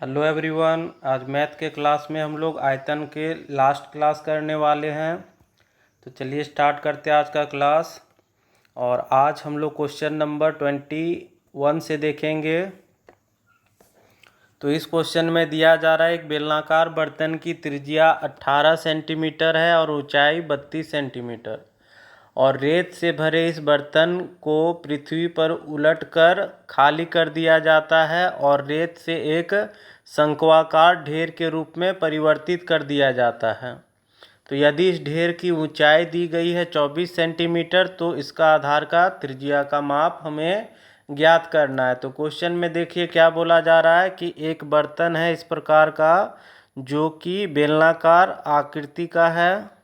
Hello everyone. आज math के class में हम लोग आयतन के लास्ट क्लास करने वाले हैं। तो चलिए स्टार्ट करते हैं आज का क्लास। और आज हम लोग क्वेश्चन नंबर 21 से देखेंगे। तो इस क्वेश्चन में दिया जा रहा है एक बेलनाकार बर्तन की त्रिज्या 18 सेंटीमीटर है और ऊंचाई 32 सेंटीमीटर और रेत से भरे इस बर्तन को पृथ्वी पर उलटकर खाली कर दिया जाता है और रेत से एक शंक्वाकार ढेर के रूप में परिवर्तित कर दिया जाता है। तो यदि इस ढेर की ऊंचाई दी गई है 24 सेंटीमीटर तो इसका आधार का त्रिज्या का माप हमें ज्ञात करना है। तो क्वेश्चन में देखिए क्या बोला जा रहा है कि एक बर्तन है इस प्रकार का जो कि बेलनाकार आकृति का है।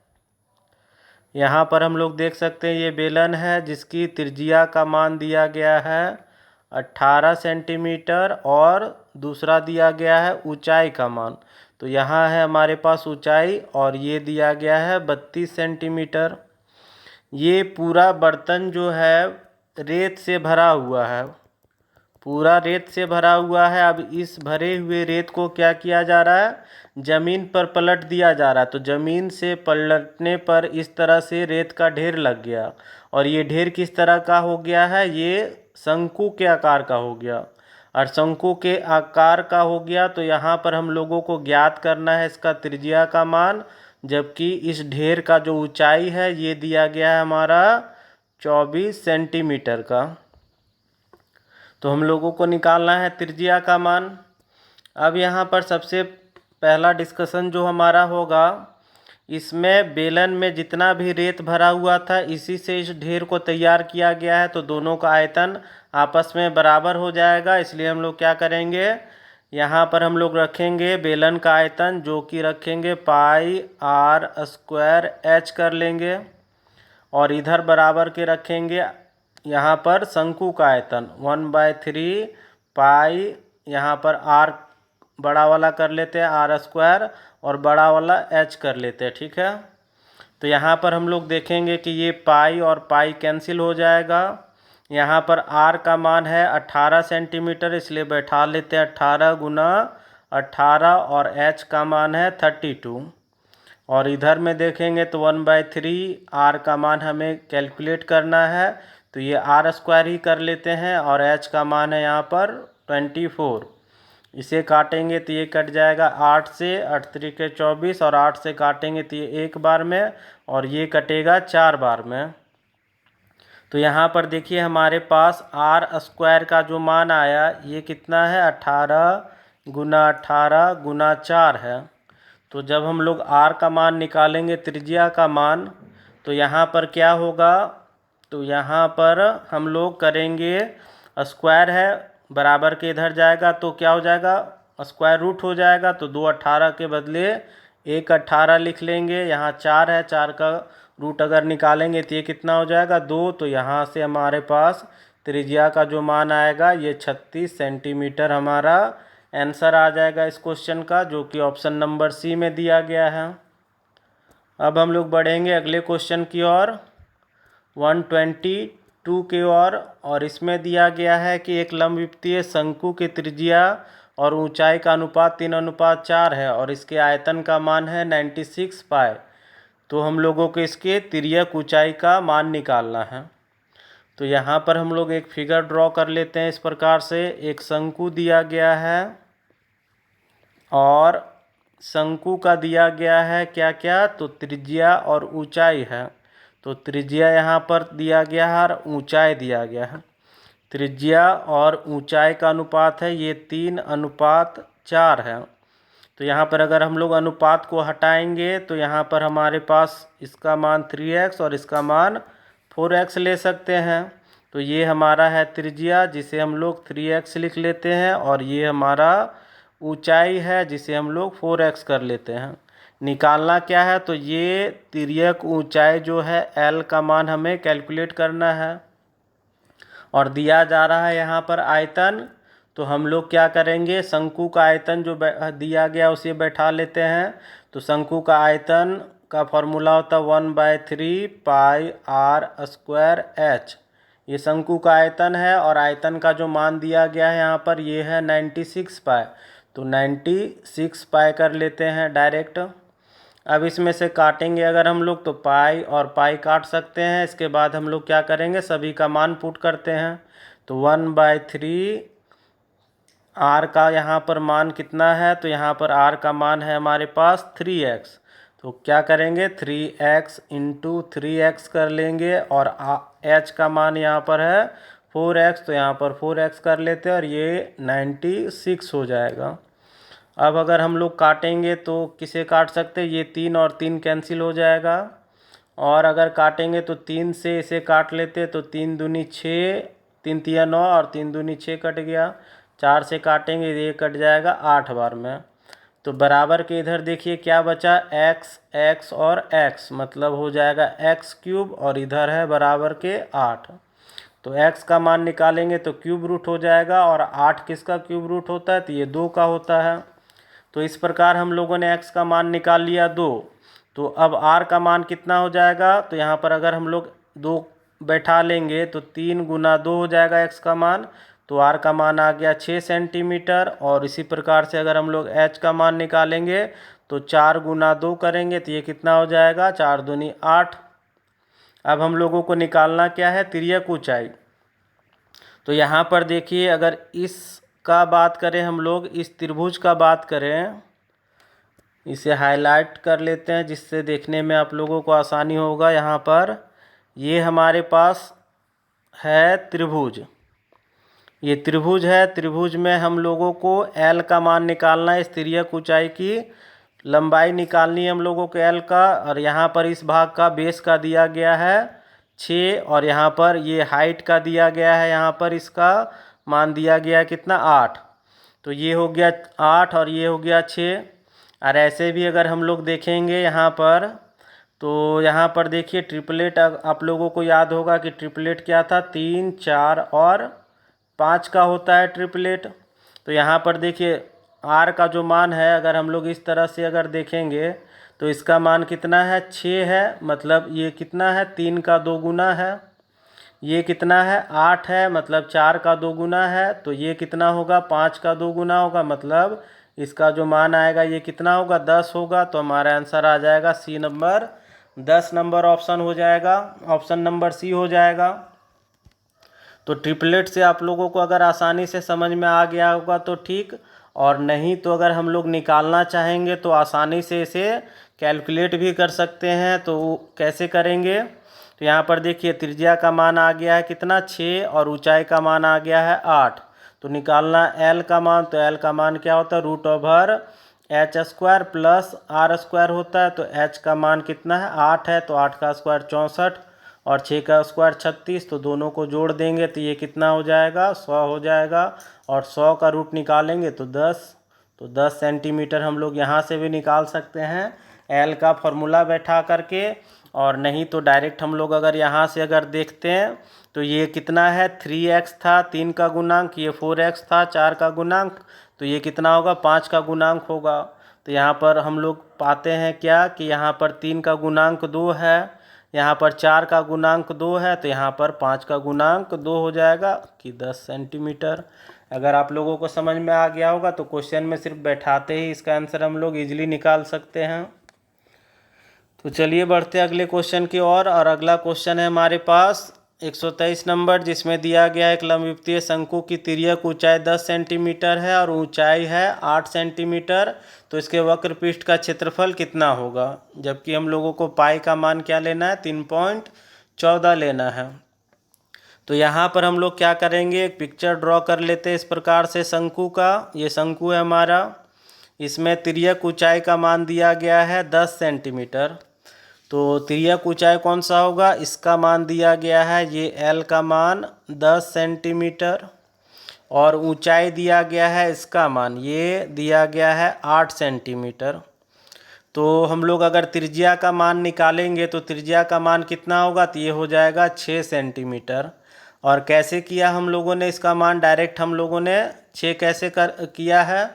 यहाँ पर हम लोग देख सकते हैं ये बेलन है जिसकी त्रिज्या का मान दिया गया है 18 सेंटीमीटर और दूसरा दिया गया है ऊंचाई का मान। तो यहाँ है हमारे पास ऊंचाई और ये दिया गया है 32 सेंटीमीटर। ये पूरा बर्तन जो है रेत से भरा हुआ है, पूरा रेत से भरा हुआ है। अब इस भरे हुए रेत को क्या किया जा रहा है, ज़मीन पर पलट दिया जा रहा है। तो ज़मीन से पलटने पर इस तरह से रेत का ढेर लग गया और ये ढेर किस तरह का हो गया है, ये शंकु के आकार का हो गया। और शंकु के आकार का हो गया तो यहाँ पर हम लोगों को ज्ञात करना है इसका त्रिज्या का मान, जबकि इस ढेर का जो ऊंचाई है ये दिया गया है हमारा 24 सेंटीमीटर का। तो हम लोगों को निकालना है त्रिज्या का मान। अब यहाँ पर सबसे पहला डिस्कशन जो हमारा होगा, इसमें बेलन में जितना भी रेत भरा हुआ था इसी से इस ढेर को तैयार किया गया है। तो दोनों का आयतन आपस में बराबर हो जाएगा, इसलिए हम लोग क्या करेंगे, यहाँ पर हम लोग रखेंगे बेलन का आयतन जो कि रखेंगे पाई आर स्क्वायर एच कर लेंगे और इधर बराबर के रखेंगे यहाँ पर शंकु का आयतन 1/3 पाई, यहाँ पर आर बड़ा वाला कर लेते हैं आर स्क्वायर और बड़ा वाला एच कर लेते हैं, ठीक है। तो यहाँ पर हम लोग देखेंगे कि ये पाई और पाई कैंसिल हो जाएगा। यहाँ पर आर का मान है 18 सेंटीमीटर, इसलिए बैठा लेते हैं 18 गुना 18 और एच का मान है 32। और इधर में देखेंगे तो 1/3 आर का मान हमें कैलकुलेट करना है, तो ये आर स्क्वायर ही कर लेते हैं और एच का मान है यहाँ पर 24। इसे काटेंगे तो ये कट जाएगा 8 से, 8 3 24 और 8 से काटेंगे तो ये एक बार में और ये कटेगा 4 बार में। तो यहाँ पर देखिए हमारे पास आर स्क्वायर का जो मान आया ये कितना है, 18 गुना 18 गुना 4 है। तो जब हम लोग आर का मान निकालेंगे त्रिज्या का मान तो यहाँ पर क्या होगा, तो यहाँ पर हम लोग करेंगे स्क्वायर है बराबर के इधर जाएगा तो क्या हो जाएगा, स्क्वायर रूट हो जाएगा। तो 2 18 के बदले 1 18 लिख लेंगे। यहाँ 4 है, 4 का रूट अगर निकालेंगे तो ये कितना हो जाएगा 2। तो यहाँ से हमारे पास त्रिज्या का जो मान आएगा ये 36 सेंटीमीटर हमारा आंसर आ जाएगा इस क्वेश्चन का, जो कि ऑप्शन नंबर सी में दिया गया है। अब हम लोग बढ़ेंगे अगले क्वेश्चन की ओर 122 की ओर और इसमें दिया गया है कि एक लंबवृत्तीय शंकु की त्रिज्या और ऊंचाई का अनुपात 3:4 है और इसके आयतन का मान है 96 पाई। तो हम लोगों को इसके तिर्यक ऊंचाई का मान निकालना है। तो यहाँ पर हम लोग एक फिगर ड्रॉ कर लेते हैं। इस प्रकार से एक शंकु दिया गया है और शंकु का दिया गया है क्या क्या, तो त्रिज्या और ऊंचाई है। तो त्रिज्या यहाँ पर दिया गया है और ऊंचाई दिया गया है। त्रिज्या और ऊंचाई का अनुपात है ये 3:4 है। तो यहाँ पर अगर हम लोग अनुपात को हटाएंगे तो यहाँ पर हमारे पास इसका मान 3x और इसका मान 4x ले सकते हैं। तो ये हमारा है त्रिज्या जिसे हम लोग 3x लिख लेते हैं और ये हमारा ऊंचाई है जिसे हम लोग 4x कर लेते हैं। निकालना क्या है, तो ये तिर्यक ऊंचाई जो है L का मान हमें कैलकुलेट करना है और दिया जा रहा है यहाँ पर आयतन। तो हम लोग क्या करेंगे, शंकु का आयतन जो दिया गया उसे बैठा लेते हैं। तो शंकु का आयतन का फॉर्मूला होता है 1/3 पाई आर स्क्वायर एच। ये शंकु का आयतन है और आयतन का जो मान दिया गया है यहाँ पर ये है 96 पाई। तो 96 पाई कर लेते हैं डायरेक्ट। अब इसमें से काटेंगे अगर हम लोग तो पाई और पाई काट सकते हैं। इसके बाद हम लोग क्या करेंगे, सभी का मान पुट करते हैं। तो 1/3 आर का यहाँ पर मान कितना है, तो यहाँ पर आर का मान है हमारे पास 3x। तो क्या करेंगे 3x इंटू 3x कर लेंगे, और h का मान यहाँ पर है 4x, तो यहाँ पर 4x कर लेते हैं और ये 96 हो जाएगा। अब अगर हम लोग काटेंगे तो किसे काट सकते हैं, ये 3 और 3 कैंसिल हो जाएगा। और अगर काटेंगे तो 3 से इसे काट लेते, तो 3 दूनी 6, 3 तिया 9 और 3 दूनी 6 कट गया। 4 से काटेंगे ये कट जाएगा 8 बार में। तो बराबर के इधर देखिए क्या बचा, x x और x, मतलब हो जाएगा x³ और इधर है बराबर के 8। तो x का मान निकालेंगे तो क्यूब रूट हो जाएगा, और 8 किसका क्यूब रूट होता है, तो ये 2 का होता है। तो इस प्रकार हम लोगों ने x का मान निकाल लिया 2। तो अब r का मान कितना हो जाएगा, तो यहाँ पर अगर हम लोग 2 बैठा लेंगे तो 3 गुना 2 हो जाएगा x का मान। तो r का मान आ गया 6 सेंटीमीटर। और इसी प्रकार से अगर हम लोग h का मान निकालेंगे तो 4 गुना 2 करेंगे तो ये कितना हो जाएगा, 4 दूनी 8। अब हम लोगों को निकालना क्या है, तिर्यक ऊंचाई। तो यहाँ पर देखिए अगर इसका बात करें, हम लोग इस त्रिभुज का बात करें, इसे हाईलाइट कर लेते हैं जिससे देखने में आप लोगों को आसानी होगा। यहाँ पर ये हमारे पास है त्रिभुज, ये त्रिभुज है। त्रिभुज में हम लोगों को L का मान निकालना है, इस तिर्यक ऊंचाई की लंबाई निकालनी है हम लोगों को L का। और यहाँ पर इस भाग का बेस का दिया गया है 6, और यहाँ पर ये हाइट का दिया गया है, यहाँ पर इसका मान दिया गया है कितना, 8। तो ये हो गया 8 और ये हो गया 6। और ऐसे भी अगर हम लोग देखेंगे यहाँ पर, तो यहाँ पर देखिए ट्रिपलेट, आप लोगों को याद होगा कि ट्रिपलेट क्या था, 3, 4 और 5 का होता है ट्रिपलेट। तो यहाँ पर देखिए आर का जो मान है, अगर हम लोग इस तरह से अगर देखेंगे तो इसका मान कितना है, 6 है, मतलब ये कितना है, 3 का 2 गुना है। ये कितना है, 8 है, मतलब 4 का 2 गुना है। तो ये कितना होगा, 5 का 2 गुना होगा, मतलब इसका जो मान आएगा ये कितना होगा, 10 होगा। तो हमारा आंसर आ जाएगा सी नंबर, 10 नंबर ऑप्शन हो जाएगा, ऑप्शन नंबर सी हो जाएगा। तो ट्रिपलेट से आप लोगों को अगर आसानी से समझ में आ गया होगा तो ठीक, और नहीं तो अगर हम लोग निकालना चाहेंगे तो आसानी से इसे कैलकुलेट भी कर सकते हैं। तो कैसे करेंगे, तो यहाँ पर देखिए त्रिज्या का मान आ गया है कितना, 6, और ऊंचाई का मान आ गया है 8। तो निकालना L का मान, तो L का मान क्या होता है, √h² प्लस r² होता है। तो h का मान कितना है, 8 है, तो 8 का स्क्वायर 64 और 6 का स्क्वायर 36। तो दोनों को जोड़ देंगे तो ये कितना हो जाएगा, 100 हो जाएगा। और 100 का रूट निकालेंगे तो 10, तो 10 सेंटीमीटर हम लोग यहाँ से भी निकाल सकते हैं L का फॉर्मूला बैठा करके। और नहीं तो डायरेक्ट हम लोग अगर यहाँ से अगर देखते हैं तो ये कितना है, 3x था 3 का गुणांक, ये 4x था 4 का गुणांक, तो ये कितना होगा, 5 का गुणांक होगा। तो यहाँ पर हम लोग पाते हैं क्या कि यहाँ पर 3 का गुणांक 2 है, यहाँ पर 4 का गुणांक 2 है, तो यहाँ पर 5 का गुणांक 2 हो जाएगा कि 10 सेंटीमीटर। अगर आप लोगों को समझ में आ गया होगा तो क्वेश्चन में सिर्फ बैठाते ही इसका आंसर हम लोग इजीली निकाल सकते हैं। तो चलिए बढ़ते हैं अगले क्वेश्चन की ओर। और अगला क्वेश्चन है हमारे पास 123 नंबर, जिसमें दिया गया एक लंबवृत्तीय शंकु की तिर्यक ऊंचाई 10 सेंटीमीटर है और ऊंचाई है 8 सेंटीमीटर। तो इसके वक्र पृष्ठ का क्षेत्रफल कितना होगा, जबकि हम लोगों को पाई का मान क्या लेना है, 3.14 लेना है। तो यहाँ पर हम लोग क्या करेंगे, एक पिक्चर ड्रॉ कर लेते हैं इस प्रकार से शंकु का। ये शंकु है हमारा, इसमें तिर्यक ऊंचाई का मान दिया गया है 10 सेंटीमीटर। तो तिर्यक ऊंचाई कौन सा होगा, इसका मान दिया गया है ये L का मान 10 सेंटीमीटर, और ऊंचाई दिया गया है इसका मान, ये दिया गया है 8 सेंटीमीटर। तो हम लोग अगर त्रिज्या का मान निकालेंगे तो त्रिज्या का मान कितना होगा, तो ये हो जाएगा 6 सेंटीमीटर। और कैसे किया हम लोगों ने इसका मान, डायरेक्ट हम लोगों ने 6 कैसे किया है,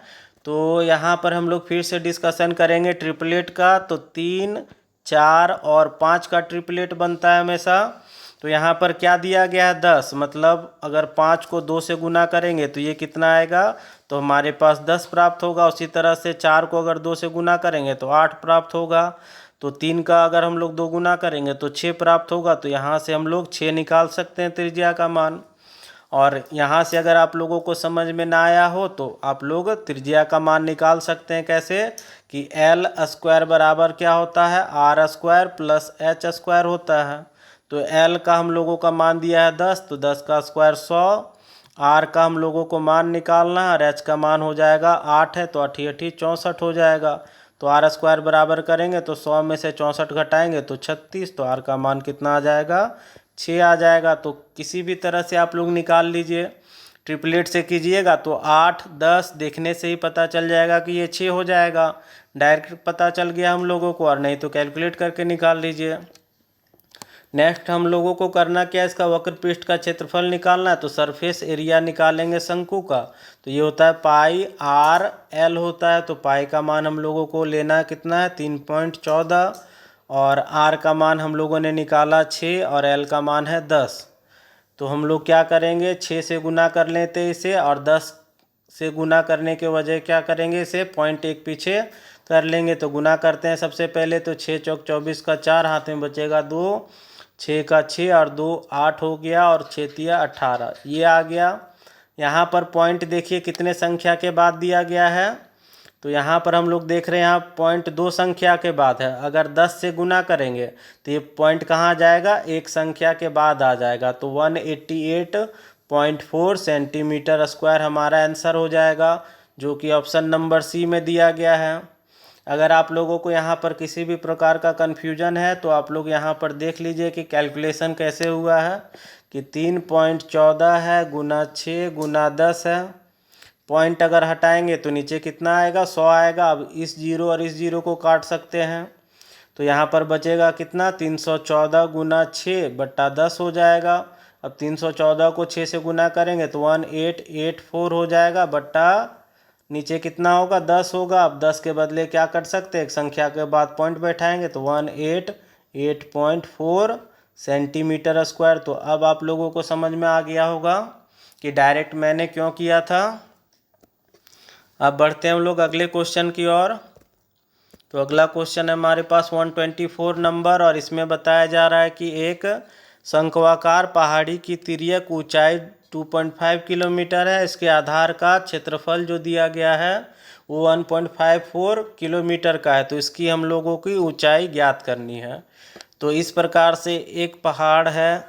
तो यहाँ पर हम लोग फिर से डिस्कशन करेंगे ट्रिपलेट का। तो 3, 4 और 5 का ट्रिपलेट बनता है हमेशा। तो यहाँ पर क्या दिया गया है 10, मतलब अगर 5 को 2 से गुना करेंगे तो ये कितना आएगा, तो हमारे पास 10 प्राप्त होगा। उसी तरह से 4 को अगर 2 से गुना करेंगे तो 8 प्राप्त होगा। तो 3 का अगर हम लोग 2 गुना करेंगे तो 6 प्राप्त होगा। तो यहाँ से हम लोग 6 निकाल सकते हैं त्रिज्या का मान। और यहाँ से अगर आप लोगों को समझ में ना आया हो तो आप लोग त्रिज्या का मान निकाल सकते हैं। कैसे कि एल स्क्वायर बराबर क्या होता है, r square plus h square होता है। तो एल का हम लोगों का मान दिया है 10, तो 10 का स्क्वायर 100। आर का हम लोगों को मान निकालना है और एच का मान हो जाएगा 8 है, तो 8 8 64 हो जाएगा। तो आर स्क्वायर बराबर करेंगे तो 100 में से 64 घटाएंगे तो 36, तो आर का मान कितना आ जाएगा, 6 आ जाएगा। तो किसी भी तरह से आप लोग निकाल लीजिए। ट्रिपलेट से कीजिएगा तो 8 10 देखने से ही पता चल जाएगा कि ये 6 हो जाएगा। डायरेक्ट पता चल गया हम लोगों को, और नहीं तो कैलकुलेट करके निकाल लीजिए। नेक्स्ट हम लोगों को करना क्या है, इसका वक्र पृष्ठ का क्षेत्रफल निकालना है। तो सरफेस एरिया निकालेंगे शंकु का। तो ये होता है पाई आर एल होता है। तो पाई का मान हम लोगों को लेना है कितना है, 3.14। और आर का मान हम लोगों ने निकाला 6 और एल का मान है 10। तो हम लोग क्या करेंगे, 6 से गुना कर लेते हैं इसे, और 10 से गुना करने के वजह क्या करेंगे, इसे पॉइंट एक पीछे कर लेंगे। तो गुना करते हैं सबसे पहले। तो 6 चौक 24 का 4, हाथ में बचेगा 2, 6 का 6 और 2 8 हो गया, और 6 तिया 18 ये आ गया। यहाँ पर पॉइंट देखिए कितने संख्या के बाद दिया गया है। तो यहाँ पर हम लोग देख रहे हैं, यहाँ पॉइंट 2 संख्या के बाद है। अगर 10 से गुना करेंगे तो ये पॉइंट कहाँ जाएगा, एक संख्या के बाद आ जाएगा। तो 188.4 सेंटीमीटर स्क्वायर हमारा आंसर हो जाएगा, जो कि ऑप्शन नंबर सी में दिया गया है। अगर आप लोगों को यहाँ पर किसी भी प्रकार का कन्फ्यूजन है तो आप लोग यहाँ पर देख लीजिए कि कैलकुलेशन कैसे हुआ है। कि 3.14 है गुना 6 गुना 10 है। पॉइंट अगर हटाएंगे तो नीचे कितना आएगा, 100 आएगा। अब इस जीरो और इस जीरो को काट सकते हैं। तो यहाँ पर बचेगा कितना, 314 गुना 6 बट्टा 10 हो जाएगा। अब 314 को 6 से गुना करेंगे तो 1884 हो जाएगा, बट्टा नीचे कितना होगा, 10 होगा। अब 10 के बदले क्या कर सकते हैं, एक संख्या के बाद पॉइंट बैठाएंगे तो 188.4 सेंटीमीटर स्क्वायर। तो अब आप लोगों को समझ में आ गया होगा कि डायरेक्ट मैंने क्यों किया था। अब बढ़ते हैं हम लोग अगले क्वेश्चन की ओर। तो अगला क्वेश्चन है हमारे पास 124 नंबर, और इसमें बताया जा रहा है कि एक शंक्वाकार पहाड़ी की तिर्यक ऊंचाई 2.5 किलोमीटर है। इसके आधार का क्षेत्रफल जो दिया गया है वो 1.54 किलोमीटर का है। तो इसकी हम लोगों की ऊंचाई ज्ञात करनी है। तो इस प्रकार से एक पहाड़ है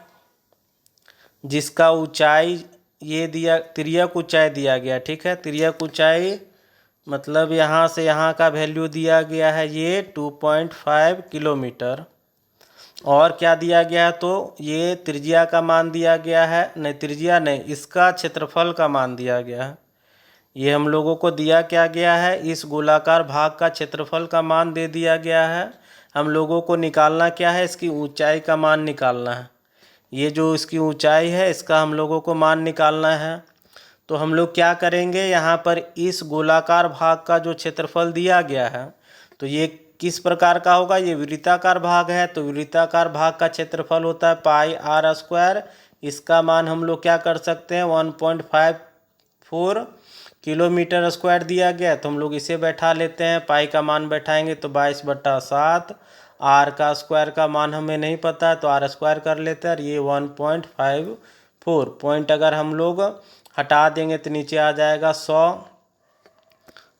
जिसका ऊंचाई ये दिया, तिर्यक ऊंचाई दिया गया, ठीक है। तिर्यक ऊंचाई मतलब यहाँ से यहाँ का वैल्यू दिया गया है ये 2.5 किलोमीटर। और क्या दिया गया है, तो ये त्रिज्या का मान दिया गया है, नहीं त्रिज्या नहीं, इसका क्षेत्रफल का मान दिया गया है। ये हम लोगों को दिया क्या गया है, इस गोलाकार भाग का क्षेत्रफल का मान दे दिया गया है। हम लोगों को निकालना क्या है, इसकी ऊंचाई का मान निकालना है। ये जो इसकी ऊंचाई है इसका हम लोगों को मान निकालना है। तो हम लोग क्या करेंगे, यहाँ पर इस गोलाकार भाग का जो क्षेत्रफल दिया गया है तो ये किस प्रकार का होगा, ये वृत्ताकार भाग है। तो वृत्ताकार भाग का क्षेत्रफल होता है पाई आर स्क्वायर। इसका मान हम लोग क्या कर सकते हैं, 1.54 किलोमीटर स्क्वायर दिया गया है। तो हम लोग इसे बैठा लेते हैं। पाई का मान बैठाएंगे तो 22/7। आर का स्क्वायर का मान हमें नहीं पता है तो आर स्क्वायर कर लेते हैं, और ये 1.54 पॉइंट अगर हम लोग हटा देंगे तो नीचे आ जाएगा 100।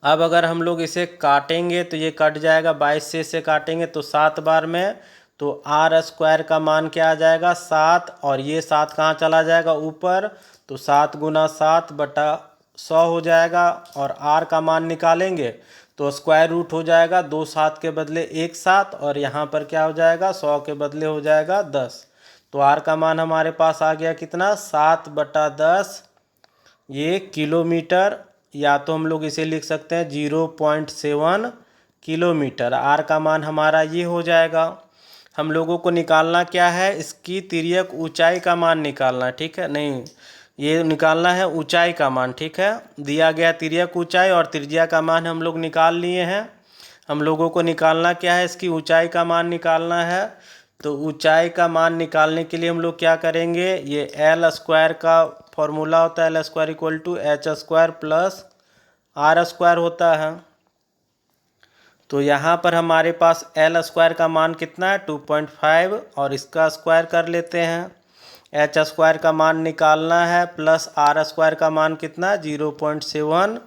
अब अगर हम लोग इसे काटेंगे तो ये कट जाएगा, 22 से इसे काटेंगे तो 7 बार में। तो आर स्क्वायर का मान क्या आ जाएगा, 7, और ये 7 कहाँ चला जाएगा, ऊपर। तो 7 गुना 7 बटा 100 हो जाएगा। और आर का मान निकालेंगे तो स्क्वायर रूट हो जाएगा, 2 7 के बदले 1 7, और यहाँ पर क्या हो जाएगा, 100 के बदले हो जाएगा 10। तो आर का मान हमारे पास आ गया कितना, 7/10 ये किलोमीटर, या तो हम लोग इसे लिख सकते हैं 0.7 किलोमीटर। आर का मान हमारा ये हो जाएगा। हम लोगों को निकालना क्या है, इसकी तिर्यक ऊंचाई का मान निकालना है, ठीक है। नहीं, ये निकालना है ऊंचाई का मान, ठीक है। दिया गया तिर्यक ऊंचाई और त्रिज्या का मान हम लोग निकाल लिए हैं। हम लोगों को निकालना क्या है, इसकी ऊंचाई का मान निकालना है। तो ऊंचाई का मान निकालने के लिए हम लोग क्या करेंगे, ये एल स्क्वायर का फॉर्मूला होता है, l square equal to h square plus r square होता है। तो यहाँ पर हमारे पास एल स्क्वायर का मान कितना है 2.5 और इसका स्क्वायर कर लेते हैं। एच स्क्वायर का मान निकालना है प्लस आर स्क्वायर का मान कितना 0.7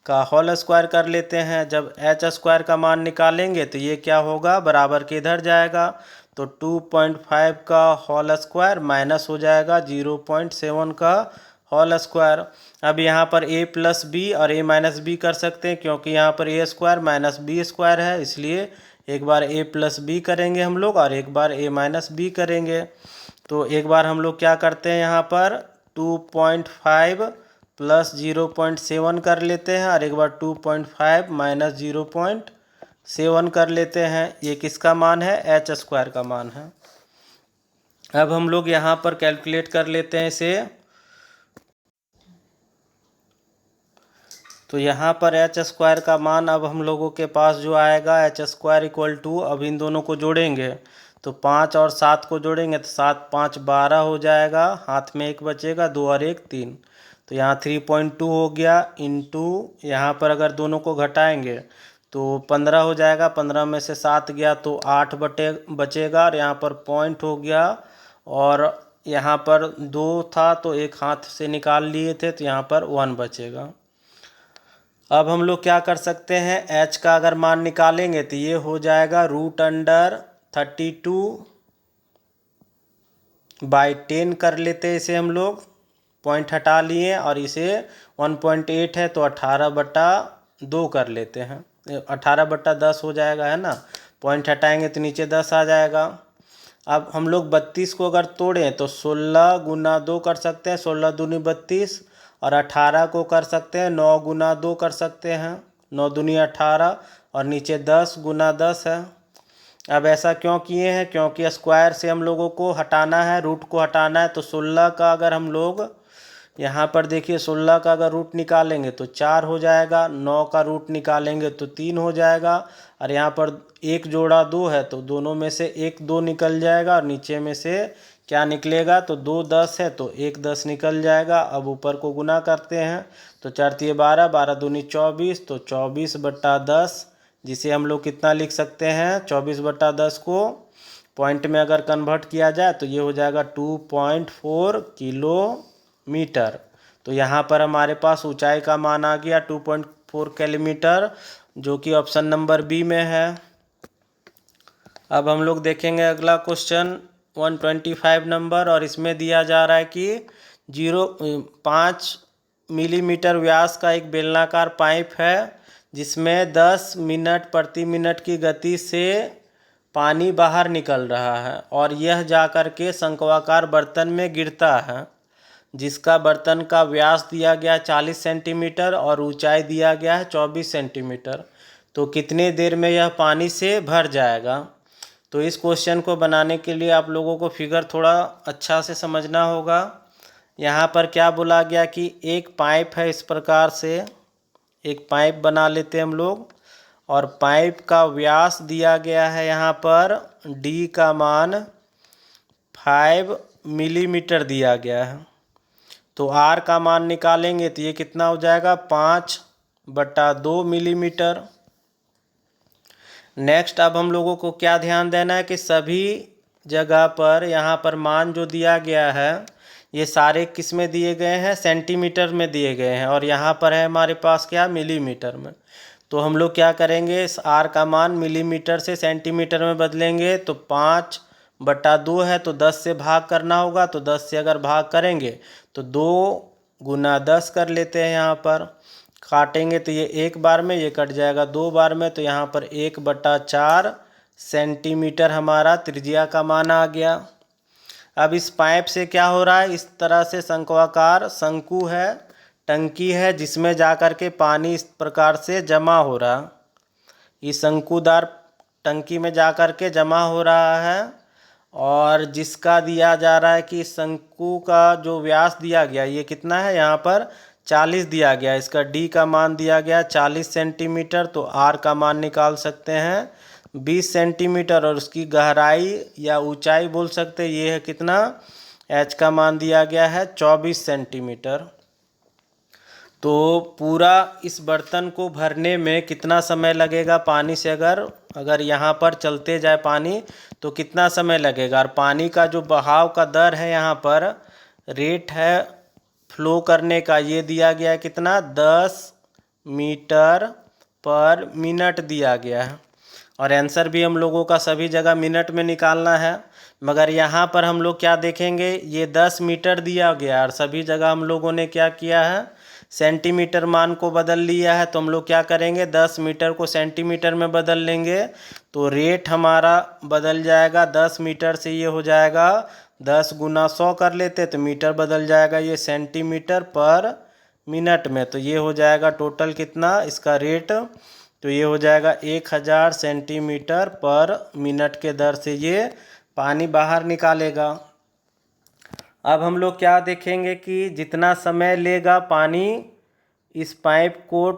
का होल स्क्वायर कर लेते हैं। जब एच स्क्वायर का मान निकालेंगे तो ये क्या होगा, बराबर के इधर जाएगा, तो 2.5 का होल स्क्वायर माइनस हो जाएगा 0.7 का होल स्क्वायर। अब यहाँ पर a प्लस बी और a माइनस बी कर सकते हैं, क्योंकि यहाँ पर a square minus b square है, इसलिए एक बार a प्लस बी करेंगे हम लोग और एक बार a माइनस बी करेंगे। तो एक बार हम लोग क्या करते हैं, यहाँ पर 2.5 प्लस 0.7 कर लेते हैं और एक बार 2.5 माइनस 0.7 कर लेते हैं। ये किसका मान है, एच स्क्वायर का मान है। अब हम लोग यहाँ पर कैलकुलेट कर लेते हैं इसे। तो यहाँ पर एच स्क्वायर का मान अब हम लोगों के पास जो आएगा, एच स्क्वायर इक्वल टू, अब इन दोनों को जोड़ेंगे तो 5 और 7 को जोड़ेंगे तो 7 5 12 हो जाएगा, हाथ में 1 बचेगा, 2 और 1 3, तो यहाँ 3.2 हो गया इंटू, यहाँ पर अगर दोनों को घटाएंगे तो 15 हो जाएगा, 15 में से 7 गया तो 8 बचेगा और यहाँ पर पॉइंट हो गया, और यहाँ पर 2 था तो एक हाथ से निकाल लिए थे तो यहाँ पर 1 बचेगा। अब हम लोग क्या कर सकते हैं, h का अगर मान निकालेंगे तो ये हो जाएगा √32/10 कर लेते हैं इसे हम लोग, पॉइंट हटा लिए और इसे 1.8 है तो 18/2 कर लेते हैं, 18/10 हो जाएगा, है ना। पॉइंट हटाएंगे तो नीचे 10 आ जाएगा। अब हम लोग 32 को अगर तोड़ें तो 16 गुना 2 कर सकते हैं, 16 दूनी 32, और 18 को कर सकते हैं 9 गुना 2 कर सकते हैं, 9 दूनी 18, और नीचे 10 गुना 10 है। अब ऐसा क्यों किए हैं, क्योंकि स्क्वायर से हम लोगों को हटाना है, रूट को हटाना है। तो 16 का अगर हम लोग यहाँ पर देखिए 16 का अगर रूट निकालेंगे तो 4 हो जाएगा, 9 का रूट निकालेंगे तो 3 हो जाएगा, और यहाँ पर 1 जोड़ा 2 है तो दोनों में से 1 2 निकल जाएगा और नीचे में से क्या निकलेगा, तो 2 10 है तो 1 10 निकल जाएगा। अब ऊपर को गुना करते हैं तो 4 3 12, 12 दूनी 24, तो 24/10, जिसे हम लोग कितना लिख सकते हैं, 24/10 को पॉइंट में अगर कन्वर्ट किया जाए तो ये हो जाएगा 2.4 किलोमीटर। तो यहाँ पर हमारे पास ऊंचाई का मान आ गया 2.4 किलोमीटर, जो कि ऑप्शन नंबर बी में है। अब हम लोग देखेंगे अगला क्वेश्चन 125 नंबर, और इसमें दिया जा रहा है कि 5 मिलीमीटर व्यास का एक बेलनाकार पाइप है जिसमें 10 मिनट प्रति मिनट की गति से पानी बाहर निकल रहा है, और यह जाकर के शंक्वाकार बर्तन में गिरता है, जिसका बर्तन का व्यास दिया गया 40 सेंटीमीटर और ऊंचाई दिया गया है 24 सेंटीमीटर। तो कितने देर में यह पानी से भर जाएगा। तो इस क्वेश्चन को बनाने के लिए आप लोगों को फिगर थोड़ा अच्छा से समझना होगा। यहाँ पर क्या बोला गया कि एक पाइप है, इस प्रकार से एक पाइप बना लेते हैं हम लोग, और पाइप का व्यास दिया गया है यहाँ पर d का मान 5 मिलीमीटर दिया गया है। तो r का मान निकालेंगे तो ये कितना हो जाएगा, 5/2 मिलीमीटर। नेक्स्ट अब हम लोगों को क्या ध्यान देना है कि सभी जगह पर यहाँ पर मान जो दिया गया है ये सारे किस में दिए गए हैं, सेंटीमीटर में दिए गए हैं, और यहाँ पर है हमारे पास क्या, मिलीमीटर में। तो हम लोग क्या करेंगे, इस r का मान मिलीमीटर से सेंटीमीटर में बदलेंगे। तो 5/2 है तो 10 से भाग करना होगा, तो 10 से अगर भाग करेंगे तो 2 गुना 10 कर लेते हैं। यहाँ पर काटेंगे तो ये 1 बार में, ये कट जाएगा 2 बार में, तो यहाँ पर 1/4 सेंटीमीटर हमारा त्रिज्या का मान आ गया। अब इस पाइप से क्या हो रहा है, इस तरह से शंक्वाकार शंकु है, टंकी है, जिसमें जाकर के पानी इस प्रकार से जमा हो रहा, इस शंकुदार टंकी में जाकर के जमा हो रहा है, और जिसका दिया जा रहा है कि शंकु का जो व्यास दिया गया ये कितना है, यहाँ पर 40 दिया गया, इसका d का मान दिया गया 40 सेंटीमीटर। तो r का मान निकाल सकते हैं 20 सेंटीमीटर और उसकी गहराई या ऊंचाई बोल सकते हैं, ये है कितना, एच का मान दिया गया है 24 सेंटीमीटर। तो पूरा इस बर्तन को भरने में कितना समय लगेगा पानी से, अगर यहाँ पर चलते जाए पानी तो कितना समय लगेगा। और पानी का जो बहाव का दर है, यहाँ पर रेट है फ्लो करने का, ये दिया गया है कितना, 10 मीटर पर मिनट दिया गया है। और आंसर भी हम लोगों का सभी जगह मिनट में निकालना है, मगर यहाँ पर हम लोग क्या देखेंगे, ये 10 मीटर दिया गया और सभी जगह हम लोगों ने क्या किया है, सेंटीमीटर मान को बदल लिया है। तो हम लोग क्या करेंगे, 10 मीटर को सेंटीमीटर में बदल लेंगे, तो रेट हमारा बदल जाएगा। 10 मीटर से ये हो जाएगा 10 गुना 100 कर लेते तो मीटर बदल जाएगा ये सेंटीमीटर पर मिनट में। तो ये हो जाएगा टोटल कितना इसका रेट, तो ये हो जाएगा 1000 सेंटीमीटर पर मिनट के दर से ये पानी बाहर निकालेगा। अब हम लोग क्या देखेंगे कि जितना समय लेगा पानी इस पाइप को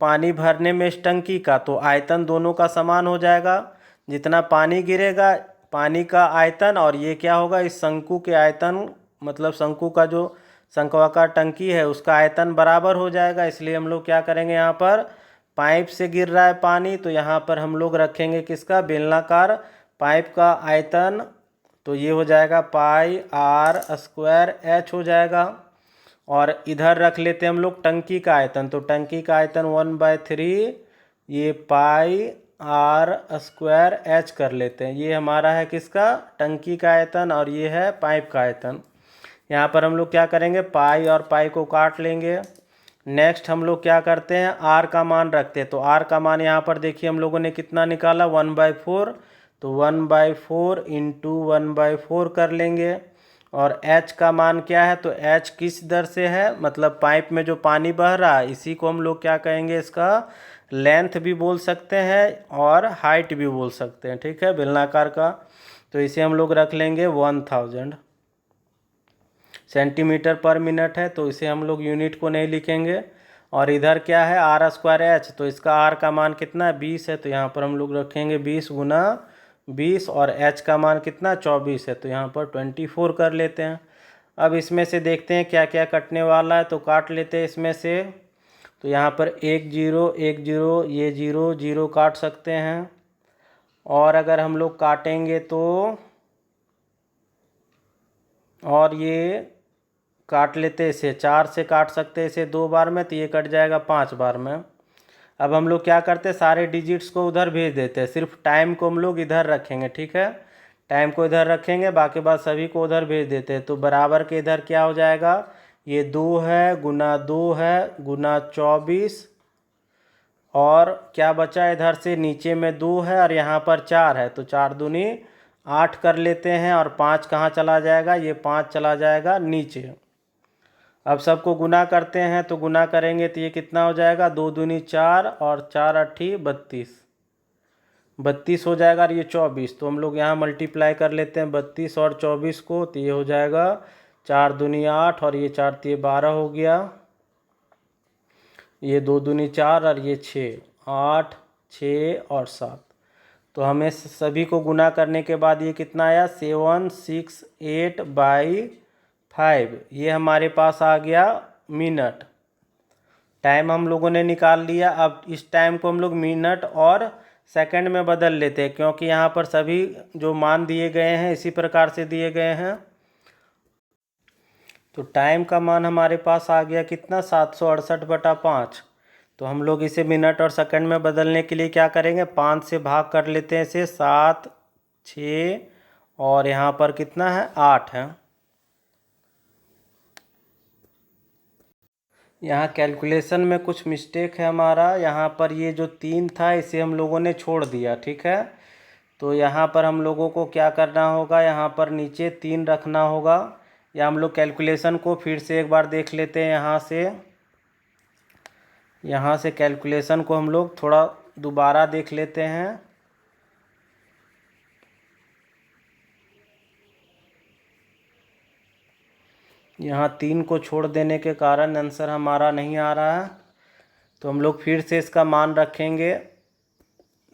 पानी भरने में इस टंकी का, तो आयतन दोनों का समान हो जाएगा। जितना पानी गिरेगा पानी का आयतन और ये क्या होगा, इस शंकु के आयतन, मतलब शंकु का जो शंक्वाकार टंकी है उसका आयतन बराबर हो जाएगा। इसलिए हम लोग क्या करेंगे, यहाँ पर पाइप से गिर रहा है पानी, तो यहाँ पर हम लोग रखेंगे किसका, बेलनाकार पाइप का आयतन, तो ये हो जाएगा पाई आर स्क्वायर एच हो जाएगा। और इधर रख लेते हैं हम लोग टंकी का आयतन, तो टंकी का आयतन 1/3 ये पाई आर स्क्वायर एच कर लेते हैं। ये हमारा है किसका, टंकी का आयतन, और ये है पाइप का आयतन। यहाँ पर हम लोग क्या करेंगे, पाई और पाई को काट लेंगे। नेक्स्ट हम लोग क्या करते हैं, आर का मान रखते हैं। तो आर का मान यहाँ पर देखिए हम लोगों ने कितना निकाला, 1/4, तो 1/4 इंटू 1/4 कर लेंगे। और एच का मान क्या है, तो एच किस दर से है, मतलब पाइप में जो पानी बह रहा है इसी को हम लोग क्या कहेंगे, इसका लेंथ भी बोल सकते हैं और हाइट भी बोल सकते हैं, ठीक है, बेलनाकार का। तो इसे हम लोग रख लेंगे 1000 सेंटीमीटर पर मिनट है, तो इसे हम लोग यूनिट को नहीं लिखेंगे। और इधर क्या है, आर स्क्वायर एच, तो इसका आर का मान कितना है, 20 है, तो यहाँ पर हम लोग रखेंगे 20 गुना 20, और एच का मान कितना 24 है, तो यहाँ पर 24 कर लेते हैं। अब इसमें से देखते हैं क्या क्या कटने वाला है, तो काट लेते हैं इसमें से। तो यहाँ पर 1 0 1 0, ये 0 0 काट सकते हैं। और अगर हम लोग काटेंगे तो, और ये काट लेते हैं, इसे 4 से काट सकते हैं इसे 2 बार में, तो ये कट जाएगा 5 बार में। अब हम लोग क्या करते हैं, सारे डिजिट्स को उधर भेज देते हैं, सिर्फ टाइम को हम लोग इधर रखेंगे, ठीक है, टाइम को इधर रखेंगे, बाकी बात सभी को उधर भेज देते हैं। तो बराबर के इधर क्या हो जाएगा, ये 2 है गुना 2 है गुना 24, और क्या बचा इधर से, नीचे में 2 है और यहाँ पर 4 है, तो 4 दूनी 8 कर लेते हैं। और 5 कहाँ चला जाएगा, ये 5 चला जाएगा नीचे। अब सबको गुना करते हैं, तो गुना करेंगे तो ये कितना हो जाएगा, 2 दूनी 4 और 4 8 32, 32 हो जाएगा। और ये 24, तो हम लोग यहाँ मल्टीप्लाई कर लेते हैं 32 और 24 को, तो ये हो जाएगा 4 दूनी 8 और ये 4 3 12 हो गया, ये 2 दूनी 4 और ये 6, 8 6 और 7। तो हमें सभी को गुना करने के बाद ये कितना आया, 768/5, ये हमारे पास आ गया मिनट। टाइम हम लोगों ने निकाल लिया। अब इस टाइम को हम लोग मिनट और सेकंड में बदल लेते हैं, क्योंकि यहाँ पर सभी जो मान दिए गए हैं इसी प्रकार से दिए गए हैं। तो टाइम का मान हमारे पास आ गया कितना, 768/5। तो हम लोग इसे मिनट और सेकंड में बदलने के लिए क्या करेंगे, 5 से भाग कर लेते हैं इसे, 7 6 और यहाँ पर कितना है, 8 है। यहाँ कैलकुलेशन में कुछ मिस्टेक है हमारा, यहाँ पर ये जो 3 था इसे हम लोगों ने छोड़ दिया, ठीक है। तो यहाँ पर हम लोगों को क्या करना होगा, यहाँ पर नीचे 3 रखना होगा। या हम लोग कैलकुलेशन को फिर से एक बार देख लेते हैं, यहाँ से कैलकुलेशन को हम लोग थोड़ा दोबारा देख लेते हैं। यहाँ 3 को छोड़ देने के कारण आंसर हमारा नहीं आ रहा है, तो हम लोग फिर से इसका मान रखेंगे।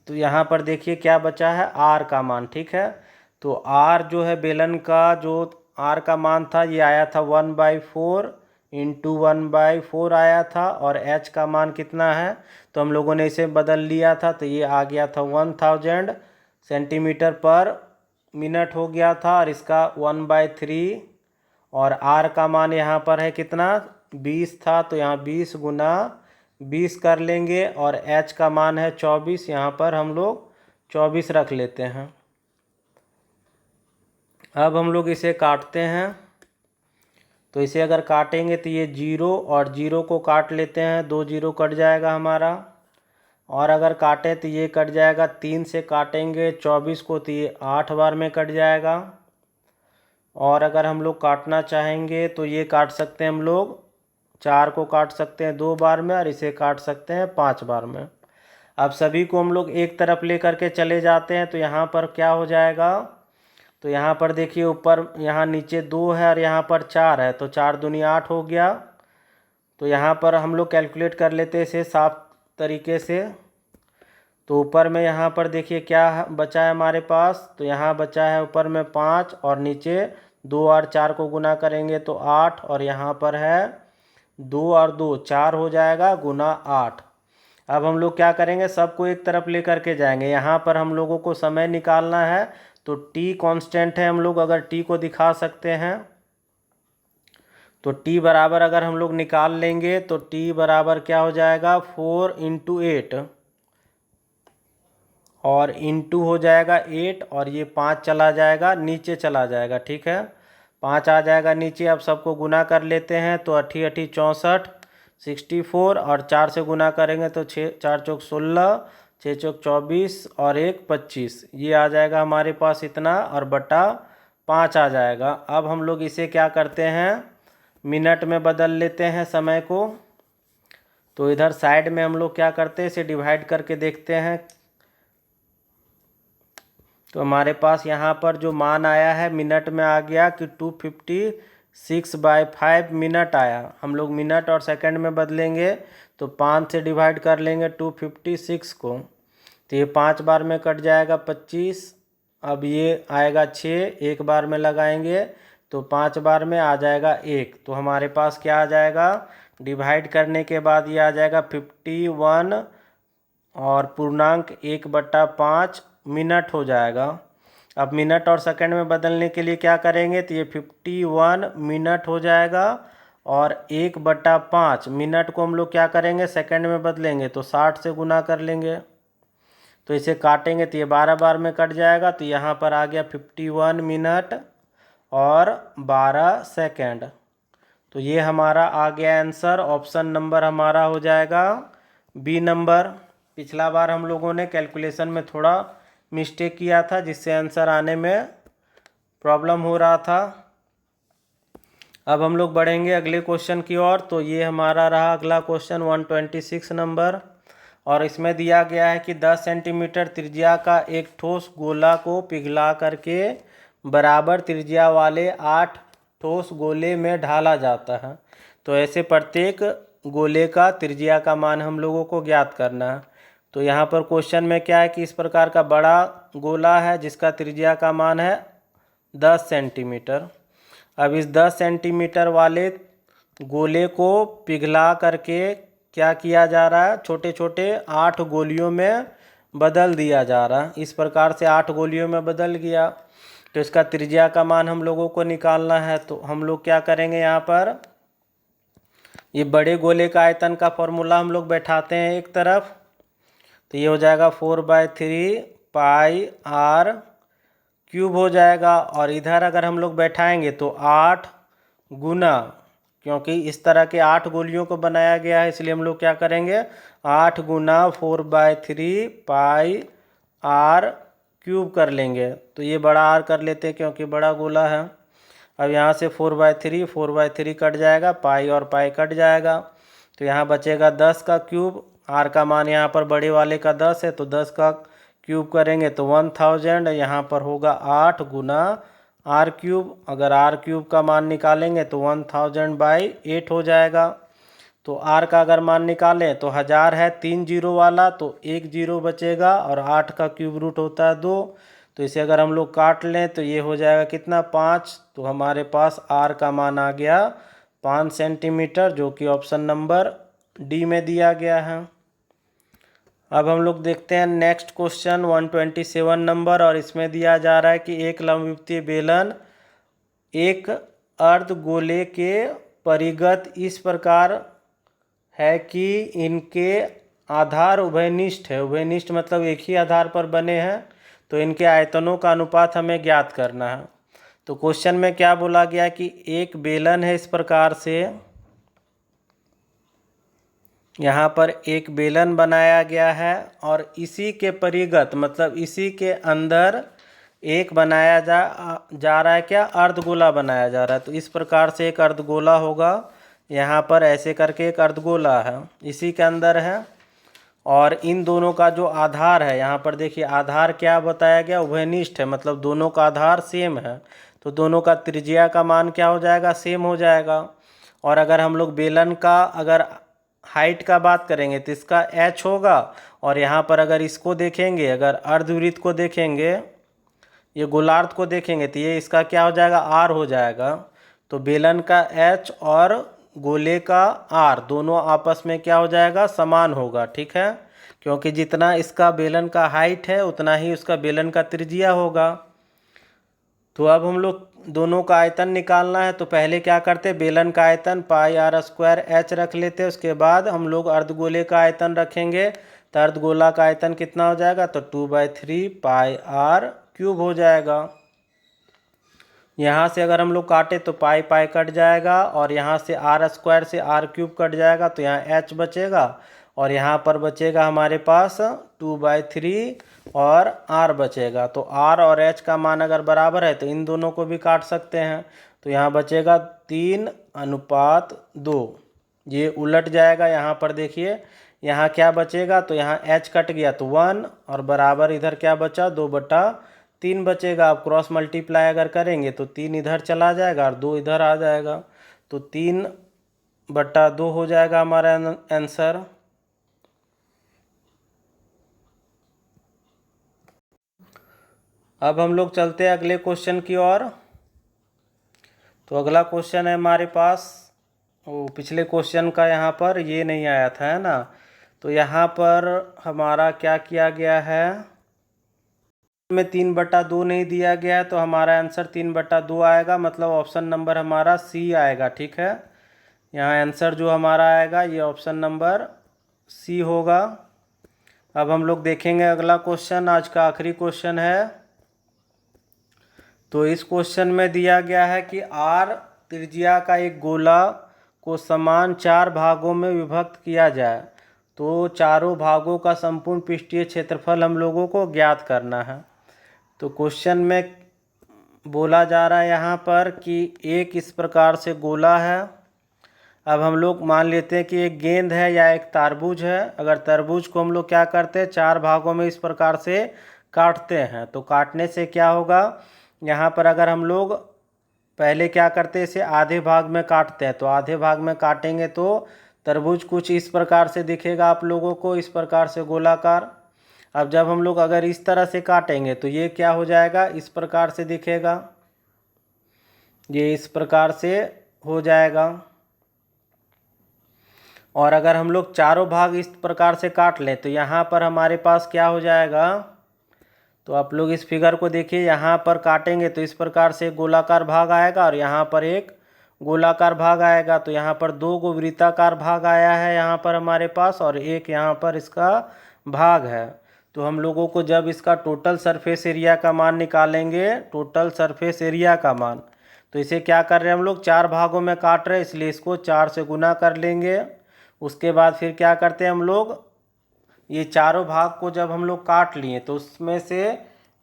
तो यहाँ पर देखिए क्या बचा है, आर का मान। ठीक है, तो आर जो है बेलन का जो आर का मान था ये आया था 1/4 इंटू 1/4 आया था, और एच का मान कितना है तो हम लोगों ने इसे बदल लिया था, तो ये आ गया था 1000 सेंटीमीटर पर मिनट हो गया था, और इसका 1/3, और आर का मान यहाँ पर है कितना 20 था, तो यहाँ 20 गुना 20 कर लेंगे, और एच का मान है 24, यहाँ पर हम लोग 24 रख लेते हैं। अब हम लोग इसे काटते हैं, तो इसे अगर काटेंगे तो ये 0 और 0 को काट लेते हैं, 2 0 कट जाएगा हमारा, और अगर काटे तो ये कट जाएगा, 3 से काटेंगे 24 को तो ये 8 बार में कट जाएगा, और अगर हम लोग काटना चाहेंगे तो ये काट सकते हैं हम लोग 4 को काट सकते हैं 2 बार में, और इसे काट सकते हैं 5 बार में। अब सभी को हम लोग एक तरफ ले करके चले जाते हैं, तो यहाँ पर क्या हो जाएगा, तो यहाँ पर देखिए ऊपर यहाँ नीचे 2 है और यहाँ पर 4 है, तो 4 दूनी 8 हो गया। तो यहाँ पर हम लोग कैलकुलेट कर लेते हैं इसे साफ तरीके से। तो ऊपर में यहाँ पर देखिए क्या बचा है हमारे पास, तो यहाँ बचा है ऊपर में 5, और नीचे 2 और 4 को गुना करेंगे तो 8, और यहाँ पर है 2 और 2 4 हो जाएगा गुना 8। अब हम लोग क्या करेंगे, सबको एक तरफ ले करके जाएंगे। यहाँ पर हम लोगों को समय निकालना है, तो t कांस्टेंट है, हम लोग अगर t को दिखा सकते हैं तो t बराबर अगर हम लोग निकाल लेंगे तो t बराबर क्या हो जाएगा 4 × 8, और इंटू हो जाएगा 8, और ये 5 चला जाएगा नीचे चला जाएगा। ठीक है, 5 आ जाएगा नीचे। अब सबको गुना कर लेते हैं, तो 8 8 64 64, और 4 से गुना करेंगे तो 6 4 चौक 16, 6 चौक 24, और 1 25, ये आ जाएगा हमारे पास इतना, और बटा 5 आ जाएगा। अब हम लोग इसे क्या करते हैं, मिनट में बदल लेते हैं समय को। तो इधर साइड में हम लोग क्या करते हैं, इसे डिवाइड करके देखते हैं। तो हमारे पास यहाँ पर जो मान आया है मिनट में आ गया कि 256/5 मिनट आया। हम लोग मिनट और सेकंड में बदलेंगे, तो 5 से डिवाइड कर लेंगे 256 को, तो ये 5 बार में कट जाएगा 25। अब ये आएगा 6, एक बार में लगाएंगे तो 5 बार में आ जाएगा 1। तो हमारे पास क्या आ जाएगा, डिवाइड करने के बाद ये आ जाएगा 51 और पूर्णांक 1/5 मिनट हो जाएगा। अब मिनट और सेकंड में बदलने के लिए क्या करेंगे, तो ये 51 मिनट हो जाएगा, और 1/5 मिनट को हम लोग क्या करेंगे सेकंड में बदलेंगे, तो 60 से गुना कर लेंगे। तो इसे काटेंगे तो ये 12 बार में कट जाएगा, तो यहाँ पर आ गया 51 मिनट और 12 सेकंड। तो ये हमारा आ गया आंसर। ऑप्शन नंबर हमारा हो जाएगा बी नंबर। पिछला बार हम लोगों ने कैलकुलेशन में थोड़ा मिस्टेक किया था, जिससे आंसर आने में प्रॉब्लम हो रहा था। अब हम लोग बढ़ेंगे अगले क्वेश्चन की ओर। तो ये हमारा रहा अगला क्वेश्चन 126 नंबर, और इसमें दिया गया है कि 10 सेंटीमीटर त्रिज्या का एक ठोस गोला को पिघला करके बराबर त्रिज्या वाले 8 ठोस गोले में ढाला जाता है। तो ऐसे प्रत्येक गोले का त्रिज्या का मान हम लोगों को ज्ञात करना है। तो यहाँ पर क्वेश्चन में क्या है कि इस प्रकार का बड़ा गोला है जिसका त्रिज्या का मान है 10 सेंटीमीटर। अब इस 10 सेंटीमीटर वाले गोले को पिघला करके क्या किया जा रहा है, छोटे छोटे 8 गोलियों में बदल दिया जा रहा है। इस प्रकार से 8 गोलियों में बदल गया, तो इसका त्रिज्या का मान हम लोगों को निकालना है। तो हम लोग क्या करेंगे, यहाँ पर ये बड़े गोले का आयतन का फॉर्मूला हम लोग बैठाते हैं एक तरफ। तो ये हो जाएगा 4/3 πr³ हो जाएगा, और इधर अगर हम लोग बैठाएंगे तो 8 गुना, क्योंकि इस तरह के 8 गोलियों को बनाया गया है इसलिए हम लोग क्या करेंगे 8 गुना 4/3 πr³ कर लेंगे। तो ये बड़ा आर कर लेते हैं क्योंकि बड़ा गोला है। अब यहाँ से 4/3 कट जाएगा, पाई और पाई कट जाएगा, तो यहाँ बचेगा 10 का क्यूब। आर का मान यहाँ पर बड़े वाले का 10 है, तो 10 का क्यूब करेंगे तो 1000। यहाँ पर होगा 8 गुना r³। अगर r³ का मान निकालेंगे तो 1000/8 हो जाएगा। तो आर का अगर मान निकालें तो 1000 है 3 जीरो वाला, तो 1 जीरो बचेगा, और 8 का क्यूब रूट होता है 2। तो इसे अगर हम लोग काट लें तो ये हो जाएगा कितना 5। तो हमारे पास आर का मान आ गया 5 सेंटीमीटर, जो कि ऑप्शन नंबर डी में दिया गया है। अब हम लोग देखते हैं नेक्स्ट क्वेश्चन 127 नंबर, और इसमें दिया जा रहा है कि एक लंबवृत्तीय बेलन एक अर्धगोले के परिगत इस प्रकार है कि इनके आधार उभयनिष्ठ है। उभयनिष्ठ मतलब एक ही आधार पर बने हैं, तो इनके आयतनों का अनुपात हमें ज्ञात करना है। तो क्वेश्चन में क्या बोला गया कि एक बेलन है इस प्रकार से, यहाँ पर एक बेलन बनाया गया है, और इसी के परिगत मतलब इसी के अंदर एक बनाया जा रहा है क्या, अर्धगोला बनाया जा रहा है। तो इस प्रकार से एक अर्धगोला होगा, यहाँ पर ऐसे करके एक अर्धगोला है इसी के अंदर है, और इन दोनों का जो आधार है, यहाँ पर देखिए आधार क्या बताया गया, उभयनिष्ठ है, मतलब दोनों का आधार सेम है। तो दोनों का त्रिज्या का मान क्या हो जाएगा, सेम हो जाएगा। और अगर हम लोग बेलन का अगर हाइट का बात करेंगे तो इसका h होगा, और यहाँ पर अगर इसको देखेंगे, अगर अर्धवृत्त को देखेंगे, ये गोलार्ध को देखेंगे, तो ये इसका क्या हो जाएगा, r हो जाएगा। तो बेलन का h और गोले का r दोनों आपस में क्या हो जाएगा, समान होगा, ठीक है, क्योंकि जितना इसका बेलन का हाइट है उतना ही उसका बेलन का त्रिज्या होगा। तो अब हम लोग दोनों का आयतन निकालना है, तो पहले क्या करते, बेलन का आयतन पाई आर स्क्वायर एच रख लेते, उसके बाद हम लोग अर्धगोले का आयतन रखेंगे। तो अर्धगोला का आयतन कितना हो जाएगा, तो 2/3 पाई आर क्यूब हो जाएगा। यहाँ से अगर हम लोग काटे तो पाई पाई कट जाएगा, और यहाँ से आर स्क्वायर से आर क्यूब कट जाएगा, तो यहाँ एच बचेगा, और यहाँ पर बचेगा हमारे पास 2/3 और r बचेगा। तो r और h का मान अगर बराबर है तो इन दोनों को भी काट सकते हैं। तो यहाँ बचेगा 3:2। ये उलट जाएगा, यहाँ पर देखिए यहाँ क्या बचेगा, तो यहाँ h कट गया तो 1, और बराबर इधर क्या बचा 2/3 बचेगा। आप क्रॉस मल्टीप्लाई अगर करेंगे तो 3 इधर चला जाएगा और 2 इधर आ जाएगा, तो 3/2 हो जाएगा हमारा आंसर। अब हम लोग चलते हैं अगले क्वेश्चन की ओर। तो अगला क्वेश्चन है हमारे पास, वो पिछले क्वेश्चन का यहाँ पर ये नहीं आया था, है ना। तो यहाँ पर हमारा क्या किया गया है, में 3/2 नहीं दिया गया है, तो हमारा आंसर 3/2 आएगा, मतलब ऑप्शन नंबर हमारा सी आएगा, ठीक है। यहाँ आंसर जो हमारा आएगा ये ऑप्शन नंबर सी होगा। अब हम लोग देखेंगे अगला क्वेश्चन, आज का आखिरी क्वेश्चन है। तो इस क्वेश्चन में दिया गया है कि r त्रिज्या का एक गोला को समान 4 भागों में विभक्त किया जाए, तो चारों भागों का संपूर्ण पृष्ठीय क्षेत्रफल हम लोगों को ज्ञात करना है। तो क्वेश्चन में बोला जा रहा है यहाँ पर कि एक इस प्रकार से गोला है। अब हम लोग मान लेते हैं कि एक गेंद है या एक तरबूज है। अगर तरबूज को हम लोग क्या करते हैं, 4 भागों में इस प्रकार से काटते हैं, तो काटने से क्या होगा, यहाँ पर अगर हम लोग पहले क्या करते हैं, इसे आधे भाग में काटते हैं, तो आधे भाग में काटेंगे तो तरबूज कुछ इस प्रकार से दिखेगा आप लोगों को, इस प्रकार से गोलाकार। अब जब हम लोग अगर इस तरह से काटेंगे तो ये क्या हो जाएगा, इस प्रकार से दिखेगा, ये इस प्रकार से हो जाएगा। और अगर हम लोग चारों भाग इस प्रकार से काट लें तो यहाँ पर हमारे पास क्या हो जाएगा, तो आप लोग इस फिगर को देखिए, यहाँ पर काटेंगे तो इस प्रकार से गोलाकार भाग आएगा, और यहाँ पर एक गोलाकार भाग आएगा। तो यहाँ पर 2 गो वृत्ताकार भाग आया है यहाँ पर हमारे पास, और एक यहाँ पर इसका भाग है। तो हम लोगों को जब इसका टोटल सरफेस एरिया का मान निकालेंगे, टोटल सरफेस एरिया का मान, तो इसे क्या कर रहे हैं हम लोग, 4 भागों में काट रहे हैं, इसलिए इसको 4 से गुना कर लेंगे। उसके बाद फिर क्या करते हैं हम लोग, ये चारों भाग को जब हम लोग काट लिए तो उसमें से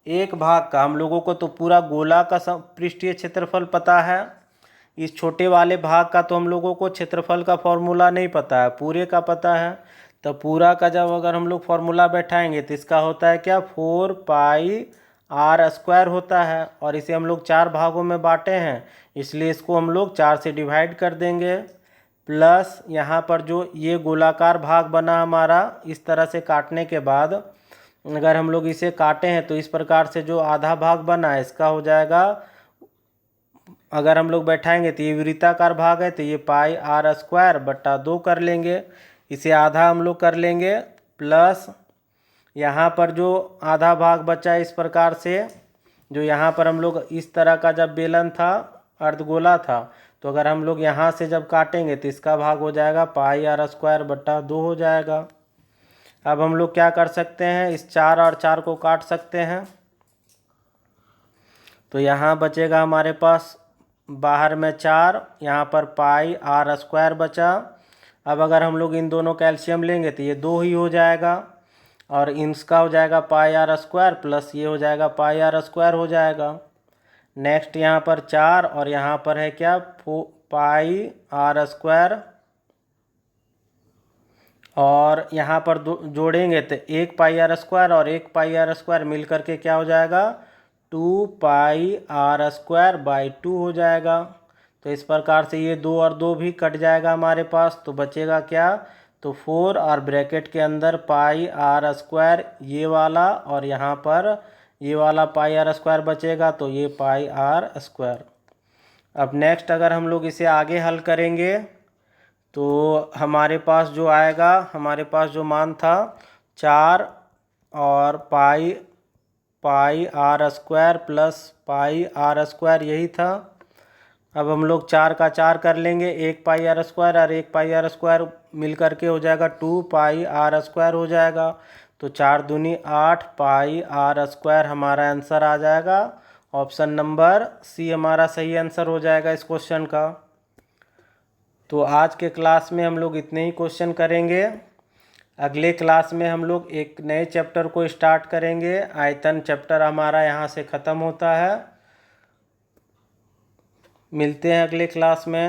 एक भाग का हम लोगों को तो पूरा गोला का पृष्ठीय क्षेत्रफल पता है, इस छोटे वाले भाग का तो हम लोगों को क्षेत्रफल का फॉर्मूला नहीं पता है, पूरे का पता है। तो पूरा का जब अगर हम लोग फॉर्मूला बैठाएंगे तो इसका होता है क्या, 4 पाई आर स्क्वायर होता है, और इसे हम लोग 4 भागों में बांटे हैं, इसलिए इसको हम लोग 4 से डिवाइड कर देंगे। प्लस यहाँ पर जो ये गोलाकार भाग बना हमारा, इस तरह से काटने के बाद अगर हम लोग इसे काटे हैं तो इस प्रकार से जो आधा भाग बना है इसका हो जाएगा, अगर हम लोग बैठाएंगे तो ये वृत्ताकार भाग है तो ये पाई आर स्क्वायर बट्टा 2 कर लेंगे, इसे आधा हम लोग कर लेंगे। प्लस यहाँ पर जो आधा भाग बचा इस प्रकार से, जो यहाँ पर हम लोग इस तरह का जब बेलन था, अर्धगोला था, तो अगर हम लोग यहाँ से जब काटेंगे तो इसका भाग हो जाएगा पाई आर स्क्वायर बट्टा 2 हो जाएगा। अब हम लोग क्या कर सकते हैं, इस 4 और 4 को काट सकते हैं, तो यहाँ बचेगा हमारे पास बाहर में 4, यहाँ पर पाई आर स्क्वायर बचा। अब अगर हम लोग इन दोनों का एलसीएम लेंगे तो ये 2 ही हो जाएगा, और इसका हो जाएगा पाई आर स्क्वायर प्लस ये हो जाएगा पाई आर स्क्वायर हो जाएगा। नेक्स्ट यहाँ पर 4 और यहाँ पर है क्या, पाई आर स्क्वायर, और यहाँ पर जोड़ेंगे तो 1 पाई आर स्क्वायर और 1 पाई आर स्क्वायर मिल करके क्या हो जाएगा, 2 पाई आर स्क्वायर बाई 2 हो जाएगा। तो इस प्रकार से ये 2 और 2 भी कट जाएगा हमारे पास, तो बचेगा क्या, तो 4 और ब्रैकेट के अंदर पाई आर स्क्वायर ये वाला, और यहाँ पर ये वाला पाई आर स्क्वायर बचेगा, तो ये पाई आर स्क्वायर। अब नेक्स्ट अगर हम लोग इसे आगे हल करेंगे तो हमारे पास जो आएगा, हमारे पास जो मान था 4 और pi R square plus pi R square यही था। अब हम लोग 4 का 4 कर लेंगे, 1 पाई आर स्क्वायर और 1 पाई आर स्क्वायर मिल करके हो जाएगा 2 पाई आर स्क्वायर हो जाएगा। तो 4 दूनी 8 पाई आर स्क्वायर हमारा आंसर आ जाएगा। ऑप्शन नंबर सी हमारा सही आंसर हो जाएगा इस क्वेश्चन का। तो आज के क्लास में हम लोग इतने ही क्वेश्चन करेंगे। अगले क्लास में हम लोग एक नए चैप्टर को स्टार्ट करेंगे। आयतन चैप्टर हमारा यहाँ से ख़त्म होता है। मिलते हैं अगले क्लास में।